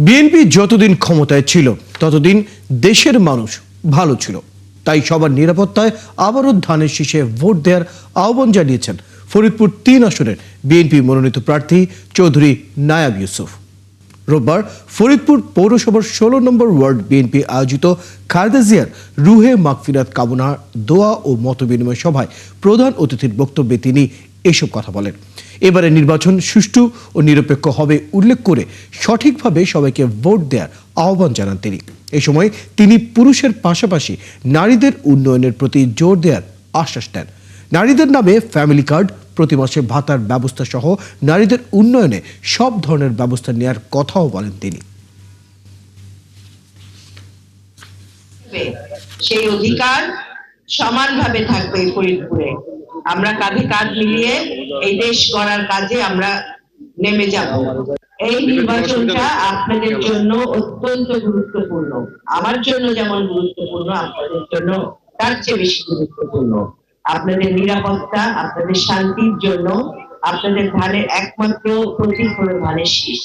BNP যতদিন ক্ষমতায় ছিল ততদিন দেশের মানুষ ভালো ছিল, তাই সবার নিরাপত্তায় আবারও ধানের শীষে ভোট দেওয়ার আহ্বান জানিয়েছেন ফরিদপুর ৩ আসনের বিএনপি মনোনীত প্রার্থী চৌধুরী নায়াব ইউসুফ। রোববার ফরিদপুর পৌরসভার ১৬ নম্বর ওয়ার্ড বিএনপি আয়োজিত খালেদা জিয়ার রুহে মাগফিরাত কামনা দোয়া ও মতবিনিময় সভায় প্রধান অতিথির বক্তব্যে তিনি এসব কথা বলেন। এবারে নির্বাচন সুষ্ঠু ও নিরপেক্ষ হবে উল্লেখ করে সঠিকভাবে সবাইকে ভোট দেওয়ার আহ্বান জানান তিনি। এ সময় তিনি পুরুষের পাশাপাশি নারীদের উন্নয়নের প্রতি জোর দেওয়ার আশ্বাস দেন। নারীদের নামে ফ্যামিলি কার্ড, প্রতি মাসে ভাতার ব্যবস্থা সহ নারীদের উন্নয়নে সব ধরনের ব্যবস্থা নেওয়ার কথাও বলেন তিনি। সেই অধিকার সমানভাবে থাকবে ফরিদপুরে। আমরা কাঁধে কাঁধ মিলিয়ে এই দেশ গড়ার কাজে আমরা নেমে যাব। এই নির্বাচনটা আপনাদের জন্য অত্যন্ত গুরুত্বপূর্ণ, আমার জন্য যেমন গুরুত্বপূর্ণ, আপনাদের জন্য তার চেয়ে বেশি গুরুত্বপূর্ণ। আপনাদের নিরাপত্তা, আপনাদের শান্তির জন্য আপনাদের ধানের একমাত্র প্রতীক হলো ধানের শীষ।